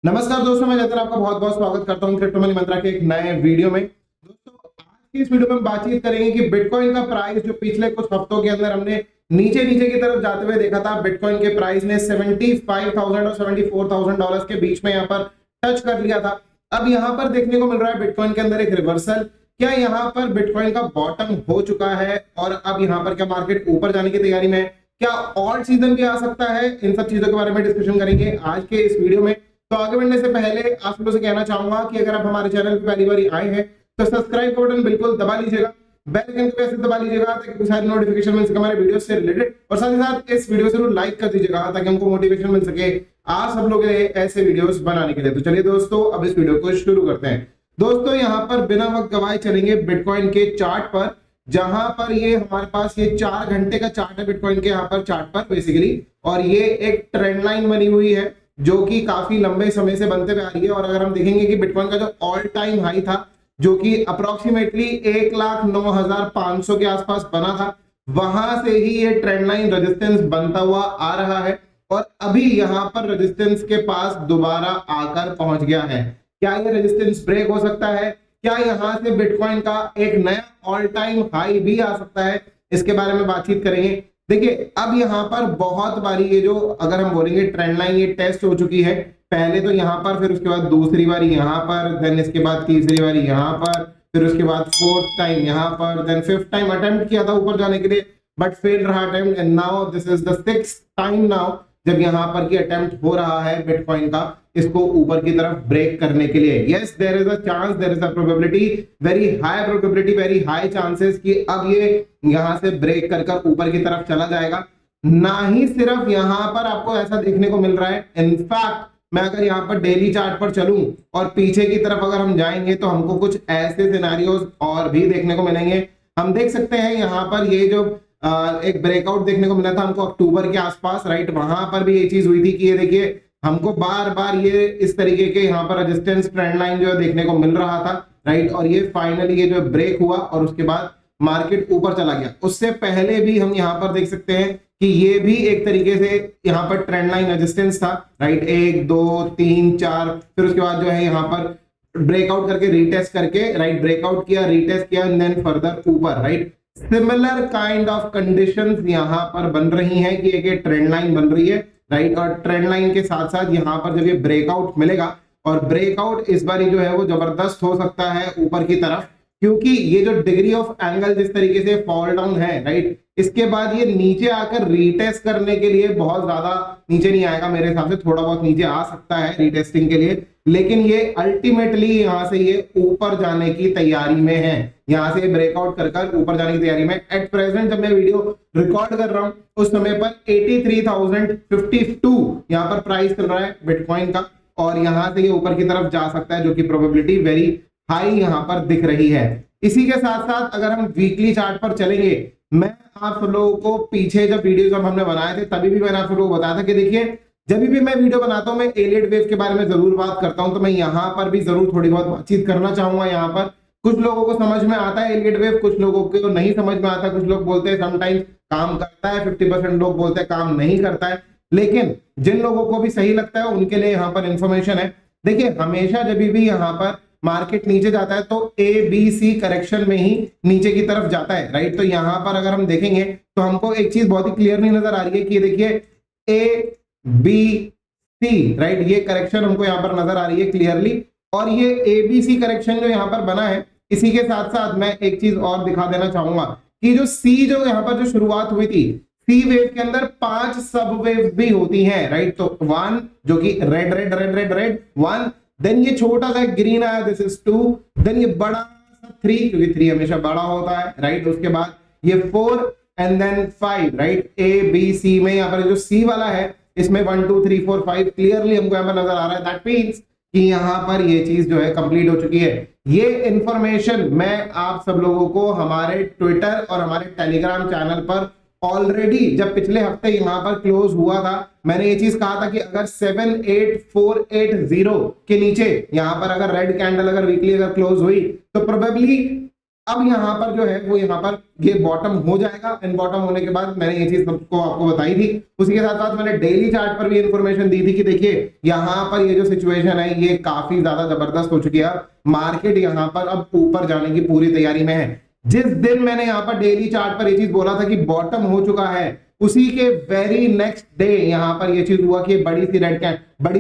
नमस्कार दोस्तों, मैं जतिन आपका बहुत बहुत स्वागत करता हूं क्रिप्टो मनी मंत्रा के एक नए वीडियो में। दोस्तों, आज की इस वीडियो में हम बातचीत करेंगे कि बिटकॉइन का प्राइस जो पिछले कुछ हफ्तों के अंदर हमने नीचे नीचे की तरफ जाते हुए देखा था। बिटकॉइन के प्राइस ने 75,000 और 74,000 डॉलर्स के बीच में यहाँ पर टच कर लिया था। अब यहाँ पर देखने को मिल रहा है बिटकॉइन के अंदर एक रिवर्सल। क्या यहाँ पर बिटकॉइन का बॉटम हो चुका है और अब यहाँ पर क्या मार्केट ऊपर जाने की तैयारी में है? क्या ऑल्ट सीजन भी आ सकता है? इन सब चीजों के बारे में डिस्कशन करेंगे आज के इस वीडियो में। तो आगे बढ़ने से पहले आप लोगों से कहना चाहूंगा कि अगर आप हमारे चैनल पर पहली बार आए हैं तो सब्सक्राइब का बटन बिल्कुल दबा लीजिएगा, बेल आइकन को ऐसे दबा लीजिएगा ताकि सारी नोटिफिकेशन मिल सके हमारे वीडियो से रिलेटेड, और साथ ही साथ इस वीडियो जरूर लाइक कर दीजिएगा ताकि हमको मोटिवेशन मिल सके आप सब लोग ऐसे वीडियोस बनाने के लिए। तो चलिए दोस्तों, अब इस वीडियो को शुरू करते हैं। दोस्तों, यहाँ पर बिना वक्त गवाए चलेंगे बिटकॉइन के चार्ट पर, जहां पर ये हमारे पास ये 4 घंटे का चार्ट है बिटकॉइन के यहाँ पर चार्ट पर बेसिकली, और ये एक ट्रेंड लाइन बनी हुई है जो कि काफी लंबे समय से बनते हुए आ रही है। और अगर हम देखेंगे कि बिटकॉइन का जो ऑल टाइम हाई था जो कि अप्रोक्सीमेटली 1,09,500 के आसपास बना था, वहां से ही ये ट्रेंड लाइन रेजिस्टेंस बनता हुआ आ रहा है और अभी यहाँ पर रेजिस्टेंस के पास दोबारा आकर पहुंच गया है। क्या ये रेजिस्टेंस ब्रेक हो सकता है? क्या यहाँ से बिटकॉइन का एक नया ऑल टाइम हाई भी आ सकता है? इसके बारे में बातचीत करेंगे। देखिए, अब यहाँ पर बहुत बारी ये जो अगर हम बोलेंगे ट्रेंड लाइन ये टेस्ट हो चुकी है। पहले तो यहाँ पर, फिर उसके बाद दूसरी बारी यहाँ पर, देन इसके बाद तीसरी बारी यहाँ पर, फिर उसके बाद फोर्थ टाइम यहाँ पर, देन फिफ्थ टाइम अटेम्प्ट किया था ऊपर जाने के लिए बट फेल रहा attempt, and now this is the sixth time now जब यहाँ पर की अटेम्प्ट हो रहा है बिटकॉइन का इसको ऊपर की तरफ ब्रेक करने के लिए। Yes, there is a chance, there is a probability, very high probability, very high chances कि अब ये यहां से ब्रेक कर कर ऊपर की तरफ चला जाएगा। ना ही सिर्फ यहां पर आपको ऐसा देखने को मिल रहा है, इनफैक्ट मैं अगर यहाँ पर डेली चार्ट पर चलूं और पीछे की तरफ अगर हम जाएंगे तो हमको कुछ ऐसे सिनेरियोज और भी देखने को मिलेंगे। हम देख सकते हैं यहाँ पर ये जो एक ब्रेकआउट देखने को मिला था हमको अक्टूबर के आसपास, राइट, वहां पर भी ये चीज हुई थी कि ये देखिए हमको बार बार ये इस तरीके के यहाँ पर रेजिस्टेंस ट्रेंड लाइन जो है देखने को मिल रहा था, राइट, और ये फाइनली ये जो ब्रेक हुआ और उसके बाद मार्केट ऊपर चला गया। उससे पहले भी हम यहाँ पर देख सकते हैं कि ये भी एक तरीके से यहाँ पर ट्रेंड लाइन रेजिस्टेंस था, राइट, 1 2 3 4, फिर उसके बाद जो है यहाँ पर ब्रेकआउट करके रीटेस्ट करके, राइट, ब्रेकआउट किया, रीटेस्ट किया, देन फर्दर ऊपर, right. Similar kind of conditions यहाँ पर बन रही हैं कि एक ट्रेंड लाइन बन रही है, राइट, और ट्रेंड लाइन के साथ साथ यहाँ पर जब ये ब्रेकआउट मिलेगा और ब्रेकआउट इस बारी जो है वो जबरदस्त हो सकता है ऊपर की तरफ, क्योंकि ये जो डिग्री ऑफ एंगल जिस तरीके से फॉल डाउन है, राइट, इसके बाद ये नीचे आकर रीटेस्ट करने के लिए बहुत ज्यादा नीचे नहीं आएगा मेरे हिसाब से, थोड़ा बहुत नीचे आ सकता है रीटेस्टिंग के लिए, लेकिन ये अल्टीमेटली यहाँ से ये ऊपर जाने की तैयारी में है, यहाँ से ब्रेकआउट कर ऊपर जाने की तैयारी में। एट प्रेजेंट जब मैं वीडियो रिकॉर्ड कर रहा हूँ उस समय पर 83,052 यहाँ पर प्राइस चल रहा है बिटकॉइन का, और यहाँ से ये ऊपर की तरफ जा सकता है जो कि प्रोबेबिलिटी वेरी हाई यहाँ पर दिख रही है। इसी के साथ साथ अगर हम वीकली चार्ट पर चलेंगे, मैं आप सब लोगों को पीछे जब वीडियो जब हमने बनाए थे तभी भी मैंने आप सब लोगों को बताया था कि देखिए जब भी मैं वीडियो बनाता हूं मैं एलियट वेव के बारे में जरूर बात करता हूं, तो मैं यहाँ पर भी जरूर थोड़ी बहुत बातचीत करना चाहूंगा। यहाँ पर कुछ लोगों को समझ में आता है एलियट वेव, कुछ लोगों को नहीं समझ में आता, कुछ लोग बोलते हैं समटाइम्स काम करता है, 50% लोग बोलते हैं काम नहीं करता है, लेकिन जिन लोगों को भी सही लगता है उनके लिए यहाँ पर इंफॉर्मेशन है। देखिए, हमेशा जब भी यहाँ पर मार्केट नीचे जाता है तो ABC करेक्शन में ही नीचे की तरफ जाता है, राइट। तो यहाँ पर अगर हम देखेंगे तो हमको एक चीज बहुत ही क्लियर नहीं नजर आ रही है कि ये देखिए ABC, राइट, ये करेक्शन हमको यहाँ पर नजर आ रही है क्लियरली, और ये ABC करेक्शन जो यहाँ पर बना है, इसी के साथ साथ मैं एक चीज और दिखा देना चाहूंगा कि जो C जो यहाँ पर जो शुरुआत हुई थी, C वेव के अंदर 5 सब वेव भी होती हैं, राइट। तो 1 जो कि red red red red red 1, then ये छोटा सा ग्रीन आया, दिस इज 2, देन ये बड़ा सा 3 क्योंकि 3 हमेशा बड़ा होता है, राइट, उसके बाद ये 4 एंड देन 5, राइट। ABC में यहाँ पर जो C वाला है इसमें 1 2 3 4 5 क्लियरली हमको यहाँ पर नजर आ रहा है, दैट मींस कि यहाँ पर ये चीज जो है कंप्लीट हो चुकी है। ये इंफॉर्मेशन मैं आप सब लोगों को हमारे ट्विटर और हमारे टेलीग्राम चैनल पर ऑलरेडी जब पिछले हफ्ते यहाँ पर क्लोज हुआ था मैंने ये चीज कहा था कि अगर 78480 के नीचे यहाँ पर अगर रेड कैंडल अगर वीकली अगर क्लोज हुई तो प्रोबेबली अब यहाँ पर जो है वो यहाँ पर ये बॉटम हो जाएगा, एंड बॉटम होने के बाद मैंने ये चीज सबको आपको बताई थी। उसी के साथ साथ मैंने डेली चार्ट पर भी इंफॉर्मेशन दी थी कि देखिए यहाँ पर ये जो सिचुएशन है ये काफी ज्यादा जबरदस्त हो चुकी है, मार्केट यहाँ पर अब ऊपर जाने की पूरी तैयारी में है। जिस दिन मैंने यहाँ पर डेली चार्ट पर ये चीज बोला था कि बॉटम हो चुका है, उसी के वेरी नेक्स्ट डे यहाँ पर ये चीज हुआ कि बड़ी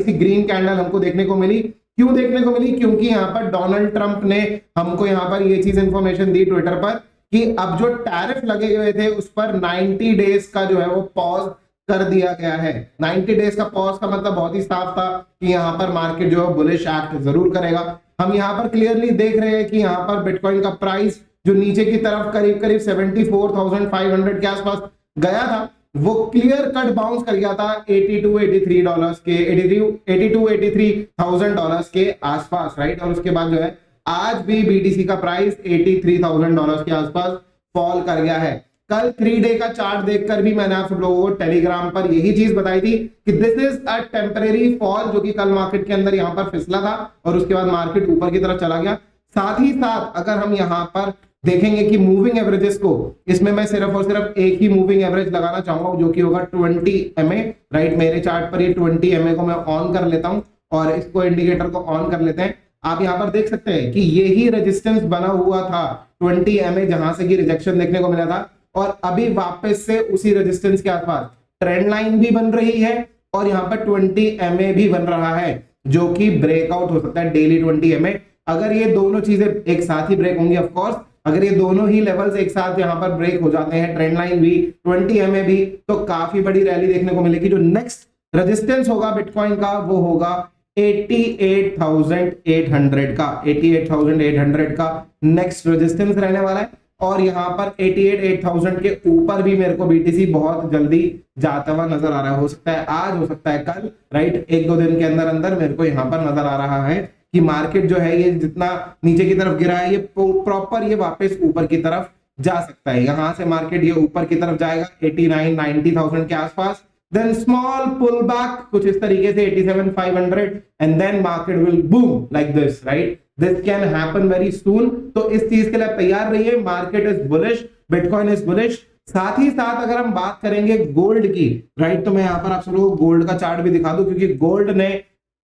सी ग्रीन कैंडल हमको देखने को मिली। क्यों देखने को मिली? क्योंकि यहाँ पर डोनाल्ड ट्रंप ने हमको यहाँ पर ये चीज इंफॉर्मेशन दी ट्विटर पर कि अब जो टैरिफ लगे हुए थे उस पर 90 डेज का जो है वो पॉज कर दिया गया है। 90 डेज का पॉज का मतलब बहुत ही साफ था कि यहाँ पर मार्केट जो है बुलिश एक्ट जरूर करेगा। हम यहाँ पर क्लियरली देख रहे हैं कि यहाँ पर बिटकॉइन का प्राइस जो नीचे की तरफ करीब करीब 74,500 के आसपास गया था, वो क्लियर कट बाउंस कर गया था 82-83 डॉलर्स के, 83,000 डॉलर्स के आसपास, राइट। और उसके बाद जो है आज भी बीटीसी का प्राइस 83,000 डॉलर्स के आसपास फॉल कर गया है। कल 3 डे का चार्ट देखकर भी मैंने आप सब लोगों को टेलीग्राम पर यही चीज बताई थी कि this is a temporary fall, जो कि कल मार्केट के अंदर यहाँ पर फिसला था और उसके बाद मार्केट ऊपर की तरफ चला गया। साथ ही साथ अगर हम यहाँ पर देखेंगे कि मूविंग एवरेजेस को, इसमें मैं सिर्फ और सिर्फ एक ही मूविंग एवरेज लगाना चाहूंगा जो कि होगा 20 MA, राइट। मेरे चार्ट पर ये 20 MA को मैं ऑन कर लेता हूं और इसको इंडिकेटर को ऑन कर लेते हैं। आप यहां पर देख सकते हैं कि यही रेजिस्टेंस बना हुआ था 20 MA, जहां से कि रिजेक्शन देखने को मिला था, और अभी वापस से उसी रेजिस्टेंस के आसपास ट्रेंड लाइन भी बन रही है और यहाँ पर 20 MA भी बन रहा है, जो कि ब्रेकआउट हो सकता है डेली 20 MA। अगर ये दोनों चीजें एक साथ ही ब्रेक होंगी, ऑफ कोर्स अगर ये दोनों ही लेवल्स एक साथ यहाँ पर ब्रेक हो जाते हैं, ट्रेंड लाइन भी 20 MA भी, तो काफी बड़ी रैली देखने को मिलेगी। जो नेक्स्ट रेजिस्टेंस होगा बिटकॉइन का वो होगा 88,800 का, 88,800 का नेक्स्ट रेजिस्टेंस रहने वाला है। और यहाँ पर 88,000 के ऊपर भी मेरे को बीटीसी बहुत जल्दी जाता हुआ नजर आ रहा है। हो सकता है आज, हो सकता है कल, राइट। 1-2 दिन के अंदर अंदर मेरे को यहाँ पर नजर आ रहा है कि मार्केट जो है ये जितना नीचे की तरफ गिरा है ये प्रॉपर ये वापस ऊपर की तरफ जा सकता है। यहां से मार्केट ये ऊपर की तरफ जाएगा 89-90,000 के आसपास, देन स्मॉल पुल बैक कुछ इस तरीके से 87,500, and then market will boom like this, right. This can happen very soon. तो इस चीज के लिए तैयार रहिए। Market is bullish, bitcoin is bullish. साथ ही साथ अगर हम बात करेंगे गोल्ड की, राइट, तो मैं यहाँ पर आप सब लोगों को गोल्ड का चार्ट भी दिखा दूं, क्योंकि गोल्ड ने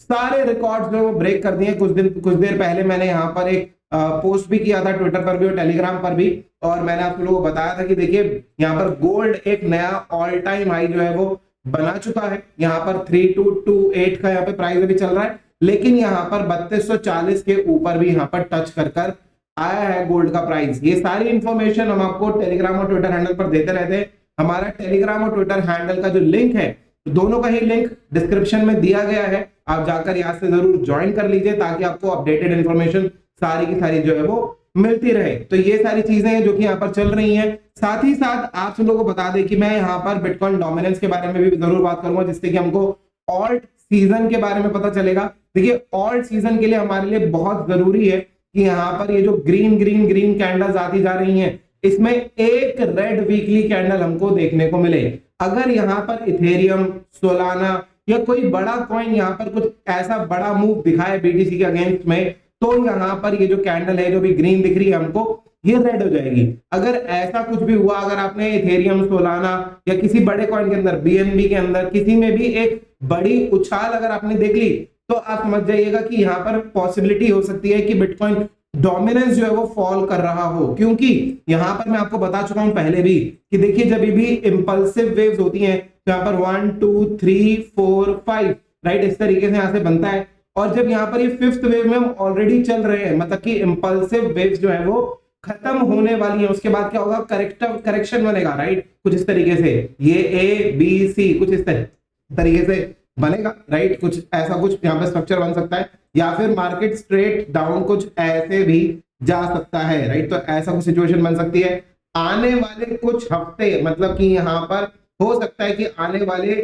सारे रिकॉर्ड्स जो वो ब्रेक कर दिए। कुछ देर पहले मैंने यहाँ पर एक पोस्ट भी किया था ट्विटर पर भी और टेलीग्राम पर भी, और मैंने आप लोगों को बताया था कि देखिए यहाँ पर गोल्ड एक नया ऑल टाइम हाई जो है वो बना चुका है। यहाँ पर 3228 का यहाँ पे प्राइस अभी चल रहा है, लेकिन यहाँ पर 3240 के ऊपर भी यहाँ पर टच कर आया है गोल्ड का प्राइस। ये सारी इंफॉर्मेशन हम आपको टेलीग्राम और ट्विटर हैंडल पर देते रहते हैं। हमारा टेलीग्राम और ट्विटर हैंडल का जो लिंक है, दोनों का ही लिंक डिस्क्रिप्शन में दिया गया है। आप जाकर यहाँ से जरूर ज्वाइन कर लीजिए ताकि आपको अपडेटेड इंफॉर्मेशन सारी की सारी जो है वो मिलती रहे। तो ये सारी चीजें हैं जो कि यहाँ पर चल रही हैं। साथ ही साथ आप सब लोगों को बता दें कि मैं यहाँ पर बिटकॉइन डोमिनेंस के बारे में भी जरूर बात करूंगा, जिससे कि हमको ऑल्ट सीजन के बारे में पता चलेगा। देखिए ऑल्ट सीजन के लिए हमारे लिए बहुत जरूरी है कि यहाँ पर ये जो ग्रीन ग्रीन ग्रीन कैंडल्स आती जा रही हैं, इसमें एक रेड वीकली कैंडल हमको देखने को मिले। अगर यहाँ पर इथेरियम, सोलाना या कोई बड़ा कॉइन यहाँ पर कुछ ऐसा बड़ा मूव दिखाए बीटीसी के अगेंस्ट में, तो यहाँ पर ये जो कैंडल है जो भी ग्रीन दिख रही है हमको, ये रेड हो जाएगी। अगर ऐसा कुछ भी हुआ, अगर आपने इथेरियम, सोलाना या किसी बड़े कॉइन के अंदर, बीएनबी के अंदर किसी में भी एक बड़ी उछाल अगर आपने देख ली, तो आप समझ जाइएगा कि यहाँ पर पॉसिबिलिटी हो सकती है कि बिटकॉइन डोमिनेंस जो है वो फॉल कर रहा हो। क्योंकि यहां पर मैं आपको बता चुका हूं पहले भी कि देखिए जब भी इंपल्सिव वेव्स होती हैं तो यहाँ पर 1 2 3 4 5, राइट, इस तरीके से यहां से बनता है। और जब यहाँ पर ये 5th वेव में हम ऑलरेडी चल रहे हैं, मतलब कि इंपल्सिव वेव्स जो है वो खत्म होने वाली है, उसके बाद क्या होगा, करेक्शन बनेगा, राइट, कुछ इस तरीके से, ये ए बी सी कुछ इस तरीके से बनेगा, राइट। कुछ ऐसा कुछ यहाँ पे स्ट्रक्चर बन सकता है, या फिर मार्केट स्ट्रेट डाउन कुछ ऐसे भी जा सकता है, राइट। तो ऐसा कुछ सिचुएशन बन सकती है आने वाले कुछ हफ्ते, मतलब कि यहाँ पर हो सकता है कि आने वाले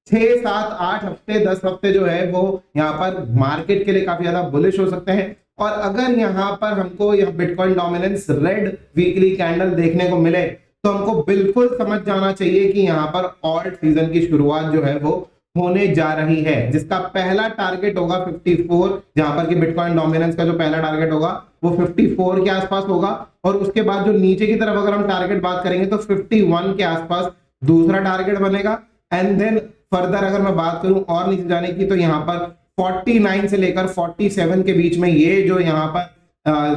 6 7 8 हफ्ते 10 हफ्ते जो है वो यहाँ पर मार्केट के लिए काफी ज्यादा बुलिश हो सकते हैं। और अगर यहाँ पर हमको यह bitcoin dominance red weekly candle देखने को मिले, तो हमको बिल्कुल समझ जाना चाहिए कि यहाँ पर ऑल्ट सीजन की शुरुआत जो है वो होने जा रही है, जिसका पहला टारगेट होगा 54, जहां पर कि बिटकॉइन डोमिनेंस का जो पहला टारगेट होगा वो 54 के आसपास होगा। और उसके बाद जो नीचे की तरफ अगर हम टारगेट बात करेंगे तो 51 के आसपास दूसरा टारगेट बनेगा। एंड देन फर्दर अगर मैं बात करूं और नीचे जाने की, तो यहाँ पर 49 से लेकर 47 के बीच में ये जो यहाँ पर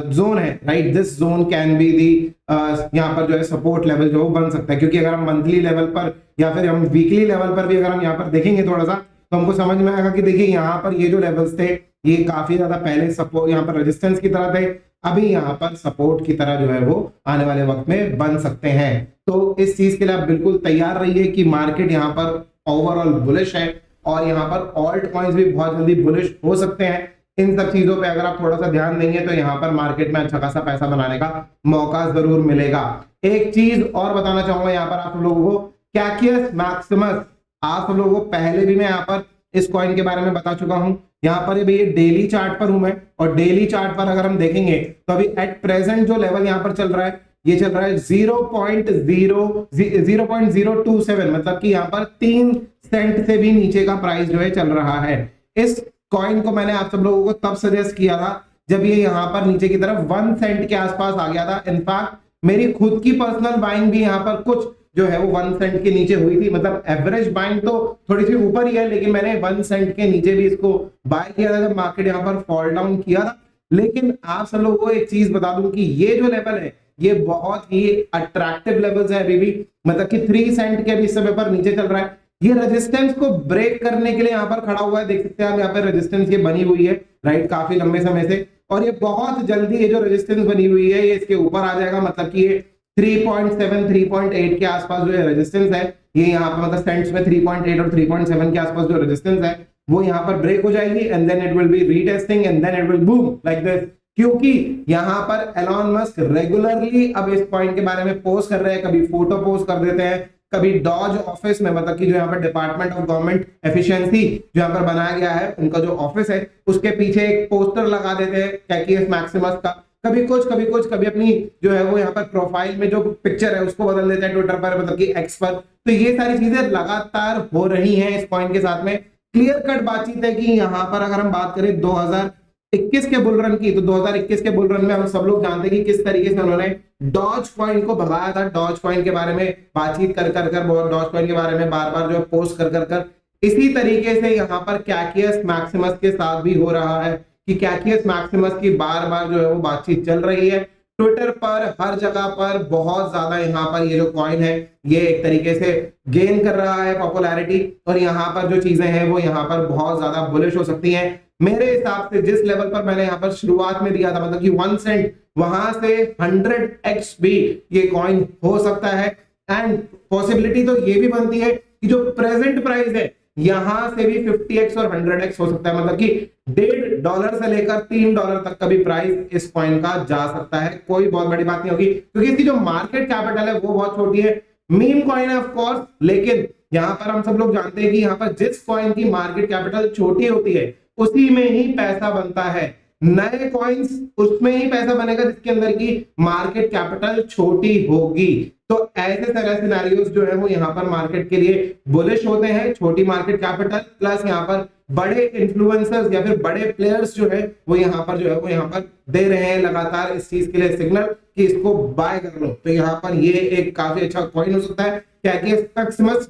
जोन है, right, this zone can be the यहाँ पर जो है सपोर्ट लेवल जो बन सकता है। क्योंकि अगर हम मंथली लेवल पर या फिर हम वीकली लेवल पर भी अगर हम यहाँ पर देखेंगे थोड़ा सा, तो हमको समझ में आएगा कि देखिए यहाँ पर ये जो लेवल्स थे ये काफी ज्यादा पहले सपोर्ट यहाँ पर रेजिस्टेंस की तरह थे, अभी यहाँ पर सपोर्ट की तरह जो है वो आने वाले वक्त में बन सकते हैं। तो इस चीज के लिए आप बिल्कुल तैयार रहिए कि मार्केट यहाँ पर ओवरऑल बुलिश है और यहाँ पर ऑल्ट कॉइन्स भी बहुत जल्दी बुलिश हो सकते हैं। इन सब चीजों पे अगर आप थोड़ा सा ध्यान देंगे तो यहाँ पर मार्केट में अच्छा खासा पैसा बनाने का मौका जरूर मिलेगा। एक चीज और बताना चाहूंगा यहाँ पर आप लोगों को, कैकियस मैक्सिमस, आप लोगों को पहले भी मैं यहाँ पर इस कॉइन के बारे में बता चुका हूं। यहाँ पर ये डेली चार्ट पर हूं मैं, और डेली चार्ट पर अगर हम देखेंगे तो अभी एट प्रेजेंट जो लेवल यहाँ पर चल रहा है ये चल रहा है 0.027, मतलब कि यहाँ पर 3 सेंट से भी नीचे का प्राइस जो है चल रहा है। इस कॉइन को मैंने आप सब लोगों को तब सजेस्ट किया था जब ये यहाँ पर नीचे की तरफ 1 सेंट के आसपास आ गया था। इनफैक्ट मेरी खुद की पर्सनल बाइंग भी यहाँ पर कुछ जो है वो 1 सेंट के नीचे हुई थी, मतलब एवरेज बाइंग तो थोड़ी सी ऊपर ही है, लेकिन मैंने 1 सेंट के नीचे भी इसको बाय किया था जब मार्केट यहाँ पर फॉल डाउन किया था। लेकिन आप सब लोगों को एक चीज बता दूं कि ये जो लेवल है ये बहुत ही अट्रैक्टिव लेवल्स है अभी भी, मतलब कि 3 सेंट के भी इस समय पर नीचे चल रहा है। ये रेजिस्टेंस को ब्रेक करने के लिए यहाँ पर खड़ा हुआ है, देख सकते हैं आप यहाँ पर रेजिस्टेंस ये बनी हुई है, राइट, काफी लंबे समय से। और ये बहुत जल्दी ये जो रेजिस्टेंस बनी हुई है ये इसके ऊपर आ जाएगा, मतलब कि ये 3.7 3.8 के आसपास जो है रेजिस्टेंस है, ये यहाँ पर मतलब सेंट्स में 3.8 और 3.7 के आसपास जो रेजिस्टेंस है वो यहाँ पर ब्रेक हो जाएगी। And then it will be retesting and then it will boom like this. क्योंकि यहाँ पर एलॉन मस्क रेगुलरली अब इस पॉइंट के बारे में पोस्ट कर रहे हैं, कभी फोटो पोस्ट कर देते हैं, कभी डॉज ऑफिस में, मतलब कि जो यहाँ पर डिपार्टमेंट ऑफ गवर्नमेंट एफिशिएंसी जो यहाँ पर बनाया गया है उनका जो ऑफिस है उसके पीछे एक पोस्टर लगा देते हैं कैकियस मैक्सिमस का, कभी कुछ कभी अपनी जो है वो यहाँ पर प्रोफाइल में जो पिक्चर है उसको बदल देते हैं ट्विटर पर, मतलब कि एक्स पर। तो ये सारी चीजें लगातार हो रही हैं इस पॉइंट के साथ में। क्लियर कट बातचीत है कि यहाँ पर अगर हम बात करें 2021 के बुल रन की, तो 2021 के बुल रन में हम सब लोग जानते हैं कि किस तरीके से उन्होंने डॉज कॉइन को भगाया था। डॉज कॉइन के बारे में बातचीत कर डॉज कॉइन के बारे में बार बार जो पोस्ट कर इसी तरीके से यहाँ पर कैकियस मैक्सिमस के साथ भी हो रहा है कि कैकियस मैक्सिमस की बार बार जो है वो बातचीत चल रही है ट्विटर पर, हर जगह पर बहुत ज्यादा यहाँ पर ये जो कॉइन है ये एक तरीके से गेन कर रहा है पॉपुलैरिटी, और यहाँ पर जो चीजें हैं वो यहाँ पर बहुत ज्यादा बुलिश हो सकती हैं। मेरे हिसाब से जिस लेवल पर मैंने यहाँ पर शुरुआत में दिया था, मतलब कि 1 सेंट, वहां से 100x भी ये कॉइन हो सकता है। एंड पॉसिबिलिटी तो ये भी बनती है कि जो प्रेजेंट प्राइस है यहां से भी 50x और 100x हो सकता है, मतलब कि $1.5 से लेकर $3 तक का भी प्राइस इस कॉइन का जा सकता है। कोई बहुत बड़ी बात नहीं होगी क्योंकि इसकी जो मार्केट कैपिटल है वो बहुत छोटी है। मीम कॉइन है ऑफ कोर्स, लेकिन यहाँ पर हम सब लोग जानते हैं कि यहाँ पर जिस कॉइन की मार्केट कैपिटल छोटी होती है उसी में ही पैसा बनता है। नए कॉइन्स उसमें ही पैसा बनेगा जिसके अंदर की मार्केट कैपिटल छोटी होगी। तो ऐसे तरह सिनेरियोस जो है वो यहाँ पर मार्केट के लिए बुलिश होते हैं। छोटी मार्केट कैपिटल प्लस यहाँ पर बड़े इन्फ्लुएंसर्स या फिर बड़े प्लेयर्स जो है वो यहाँ पर दे रहे हैं लगातार इस चीज के लिए सिग्नल कि इसको बाय कर लो। तो यहाँ पर ये एक काफी अच्छा कॉइन हो सकता है कैकियस मैक्सिमस,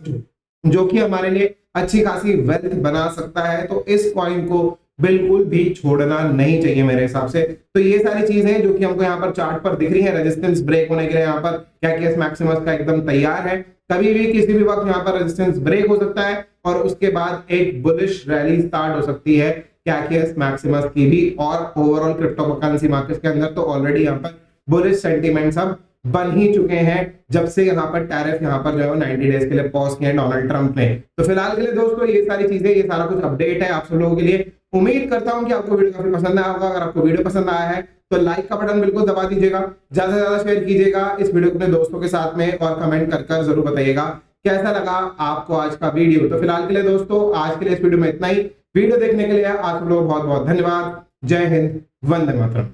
जो कि हमारे लिए अच्छी खासी वेल्थ बना सकता है। तो इस कॉइन को बिल्कुल भी छोड़ना नहीं चाहिए मेरे हिसाब से। तो ये सारी चीजें जो कि हमको यहाँ पर चार्ट पर दिख रही है, रेजिस्टेंस ब्रेक होने के लिए यहाँ पर कैकियस मैक्सिमस का एकदम तैयार है। कभी भी किसी भी वक्त यहाँ पर रेजिस्टेंस ब्रेक हो सकता है और उसके बाद एक बुलिश रैली स्टार्ट हो सकती है कैकियस मैक्सिमस की भी। और ओवरऑल क्रिप्टो करेंसी मार्केट के अंदर तो ऑलरेडी यहाँ पर बुलिश सेंटीमेंट्स अब बन ही चुके हैं जब से यहाँ पर टैरिफ यहाँ पर जो है 90 डेज के लिए पॉज किए डोनाल्ड ट्रंप ने। तो फिलहाल के लिए दोस्तों ये सारी चीजें, ये सारा कुछ अपडेट है आप सब लोगों के लिए। उम्मीद करता हूं कि आपको वीडियो काफी पसंद आया होगा। अगर आपको वीडियो पसंद आया है तो लाइक का बटन बिल्कुल दबा दीजिएगा, ज्यादा से ज्यादा शेयर कीजिएगा इस वीडियो को अपने दोस्तों के साथ में, और कमेंट कर जरूर बताइएगा कैसा लगा आपको आज का वीडियो। तो फिलहाल के लिए दोस्तों आज के लिए इस वीडियो में इतना ही। वीडियो देखने के लिए आप लोगों को बहुत बहुत धन्यवाद। जय हिंद, वंदे मातरम।